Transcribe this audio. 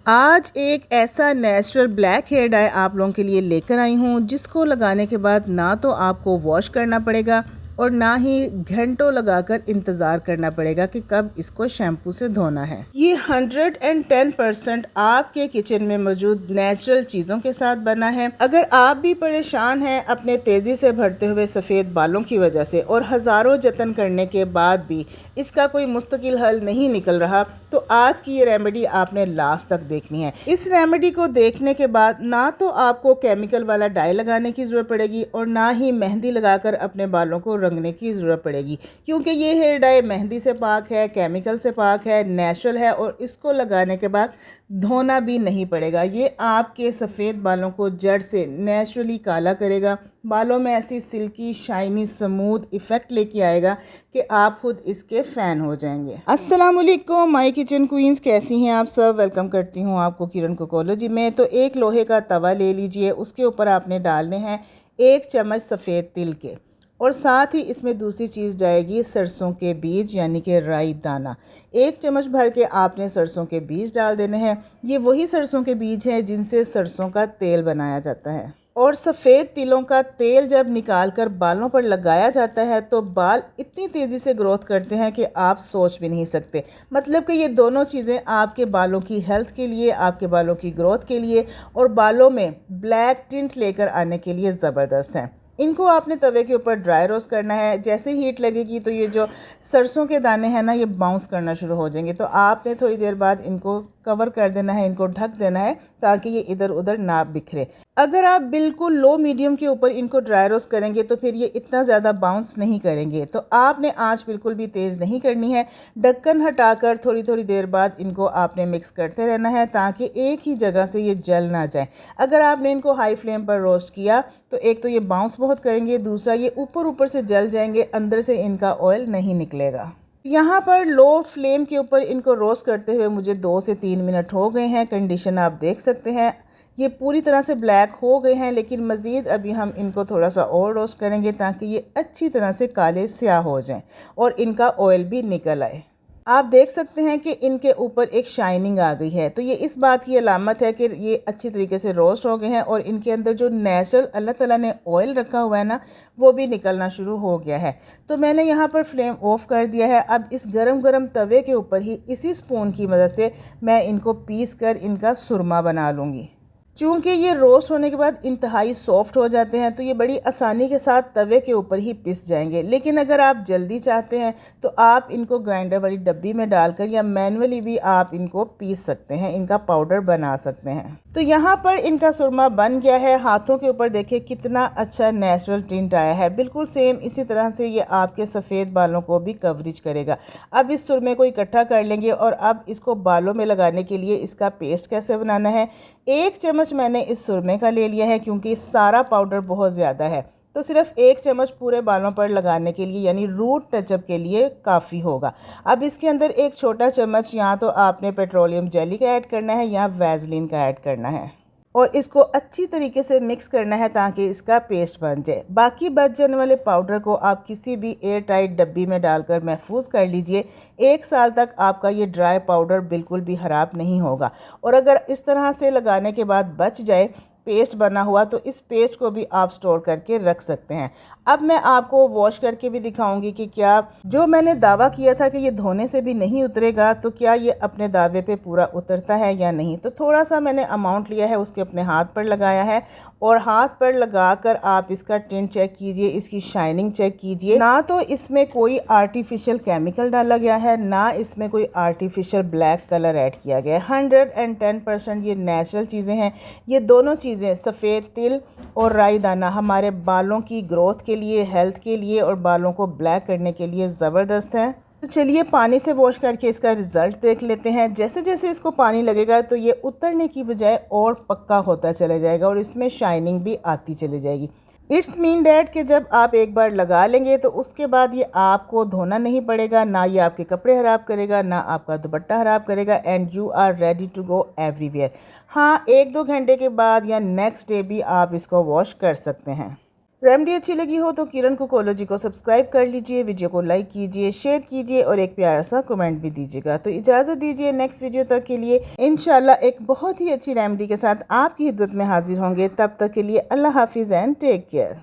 आज एक ऐसा नेचुरल ब्लैक हेयर डाई आप लोगों के लिए लेकर आई हूँ जिसको लगाने के बाद ना तो आपको वॉश करना पड़ेगा और ना ही घंटों लगाकर इंतज़ार करना पड़ेगा कि कब इसको शैम्पू से धोना है। ये 110% आपके किचन में मौजूद नेचुरल चीज़ों के साथ बना है। अगर आप भी परेशान हैं अपने तेज़ी से बढ़ते हुए सफ़ेद बालों की वजह से और हज़ारों जतन करने के बाद भी इसका कोई मुस्तकिल हल नहीं निकल रहा, तो आज की ये रेमेडी आपने लास्ट तक देखनी है। इस रेमेडी को देखने के बाद ना तो आपको केमिकल वाला डाई लगाने की ज़रूरत पड़ेगी और ना ही मेहंदी लगाकर अपने बालों को रंगने की ज़रूरत पड़ेगी, क्योंकि ये हेयर डाई मेहंदी से पाक है, केमिकल से पाक है, नेचुरल है और इसको लगाने के बाद धोना भी नहीं पड़ेगा। ये आपके सफ़ेद बालों को जड़ से नेचुरली काला करेगा, बालों में ऐसी सिल्की शाइनी स्मूथ इफ़ेक्ट लेके आएगा कि आप खुद इसके फ़ैन हो जाएंगे। अस्सलाम वालेकुम माय किचन क्वींस, कैसी हैं आप सब। वेलकम करती हूँ आपको किरण कोकोलॉजी में। तो एक लोहे का तवा ले लीजिए, उसके ऊपर आपने डालने हैं 1 चम्मच सफ़ेद तिल के और साथ ही इसमें दूसरी चीज़ जाएगी सरसों के बीज यानी कि राई दाना। 1 चम्मच भर के आपने सरसों के बीज डाल देने हैं। ये वही सरसों के बीज हैं जिनसे सरसों का तेल बनाया जाता है। और सफ़ेद तिलों का तेल जब निकाल कर बालों पर लगाया जाता है तो बाल इतनी तेज़ी से ग्रोथ करते हैं कि आप सोच भी नहीं सकते। मतलब कि ये दोनों चीज़ें आपके बालों की हेल्थ के लिए, आपके बालों की ग्रोथ के लिए और बालों में ब्लैक टिंट लेकर आने के लिए ज़बरदस्त हैं। इनको आपने तवे के ऊपर ड्राई रोस्ट करना है। जैसे हीट लगेगी तो ये जो सरसों के दाने हैं ना, ये बाउंस करना शुरू हो जाएंगे। तो आपने थोड़ी देर बाद इनको कवर कर देना है, इनको ढक देना है ताकि ये इधर उधर ना बिखरे। अगर आप बिल्कुल लो मीडियम के ऊपर इनको ड्राई रोस्ट करेंगे तो फिर ये इतना ज़्यादा बाउंस नहीं करेंगे। तो आपने आंच बिल्कुल भी तेज़ नहीं करनी है। ढक्कन हटाकर थोड़ी थोड़ी देर बाद इनको आपने मिक्स करते रहना है ताकि एक ही जगह से ये जल ना जाए। अगर आपने इनको हाई फ्लेम पर रोस्ट किया तो एक तो ये बाउंस बहुत करेंगे, दूसरा ये ऊपर ऊपर से जल जाएंगे, अंदर से इनका ऑयल नहीं निकलेगा। यहाँ पर लो फ्लेम के ऊपर इनको रोस्ट करते हुए मुझे 2 से 3 मिनट हो गए हैं। कंडीशन आप देख सकते हैं, ये पूरी तरह से ब्लैक हो गए हैं, लेकिन मज़ीद अभी हम इनको थोड़ा सा और रोस्ट करेंगे ताकि ये अच्छी तरह से काले स्याह हो जाएं और इनका ऑयल भी निकल आए। आप देख सकते हैं कि इनके ऊपर एक शाइनिंग आ गई है, तो ये इस बात की अलामत है कि ये अच्छी तरीके से रोस्ट हो गए हैं और इनके अंदर जो नेचुरल अल्लाह ताला ने ऑयल रखा हुआ है ना, वो भी निकलना शुरू हो गया है। तो मैंने यहाँ पर फ्लेम ऑफ कर दिया है। अब इस गरम गरम तवे के ऊपर ही इसी स्पून की मदद से मैं इनको पीस कर इनका सुरमा बना लूँगी। चूँकि ये रोस्ट होने के बाद इंतहाई सॉफ्ट हो जाते हैं तो ये बड़ी आसानी के साथ तवे के ऊपर ही पिस जाएंगे। लेकिन अगर आप जल्दी चाहते हैं तो आप इनको ग्राइंडर वाली डब्बी में डालकर या मैनुअली भी आप इनको पीस सकते हैं, इनका पाउडर बना सकते हैं। तो यहाँ पर इनका सुरमा बन गया है। हाथों के ऊपर देखिए कितना अच्छा नेचुरल टिंट आया है। बिल्कुल सेम इसी तरह से ये आपके सफ़ेद बालों को भी कवरेज करेगा। अब इस सुरमे को इकट्ठा कर लेंगे और अब इसको बालों में लगाने के लिए इसका पेस्ट कैसे बनाना है। 1 चम्मच मैंने इस सुरमे का ले लिया है क्योंकि सारा पाउडर बहुत ज़्यादा है, तो सिर्फ 1 चम्मच पूरे बालों पर लगाने के लिए यानी रूट टचअप के लिए काफ़ी होगा। अब इसके अंदर एक छोटा चम्मच या तो आपने पेट्रोलियम जेली का ऐड करना है या वैसलीन का ऐड करना है और इसको अच्छी तरीके से मिक्स करना है ताकि इसका पेस्ट बन जाए। बाकी बच जाने वाले पाउडर को आप किसी भी एयर टाइट डब्बी में डालकर महफूज कर लीजिए। 1 साल तक आपका ये ड्राई पाउडर बिल्कुल भी ख़राब नहीं होगा। और अगर इस तरह से लगाने के बाद बच जाए पेस्ट बना हुआ तो इस पेस्ट को भी आप स्टोर करके रख सकते हैं। अब मैं आपको वॉश करके भी दिखाऊंगी कि क्या जो मैंने दावा किया था कि ये धोने से भी नहीं उतरेगा, तो क्या ये अपने दावे पे पूरा उतरता है या नहीं। तो थोड़ा सा मैंने अमाउंट लिया है, उसके अपने हाथ पर लगाया है और हाथ पर लगाकर आप इसका टिंट चेक कीजिए, इसकी शाइनिंग चेक कीजिए। ना तो इसमें कोई आर्टिफिशियल केमिकल डाला गया है, ना इसमें कोई आर्टिफिशियल ब्लैक कलर ऐड किया गया है। 110% ये नेचुरल चीज़ें हैं। ये दोनों चीज़ें सफ़ेद तिल और राई दाना हमारे बालों की ग्रोथ के लिए, हेल्थ के लिए और बालों को ब्लैक करने के लिए ज़बरदस्त है। तो चलिए पानी से वॉश करके इसका रिज़ल्ट देख लेते हैं। जैसे जैसे इसको पानी लगेगा तो ये उतरने की बजाय और पक्का होता चला जाएगा और इसमें शाइनिंग भी आती चली जाएगी। इट्स मीन डैट कि जब आप एक बार लगा लेंगे तो उसके बाद ये आपको धोना नहीं पड़ेगा, ना ये आपके कपड़े ख़राब करेगा, ना आपका दुपट्टा ख़राब करेगा and you are ready to go everywhere. हाँ, 1-2 घंटे के बाद या नेक्स्ट डे भी आप इसको वॉश कर सकते हैं। रेमेडी अच्छी लगी हो तो किरण कुकोलो जी को सब्सक्राइब कर लीजिए, वीडियो को लाइक कीजिए, शेयर कीजिए और एक प्यारा सा कमेंट भी दीजिएगा। तो इजाज़त दीजिए, नेक्स्ट वीडियो तक के लिए इंशाल्लाह एक बहुत ही अच्छी रेमेडी के साथ आपकी खिदमत में हाजिर होंगे। तब तक के लिए अल्लाह हाफिज़ एंड टेक केयर।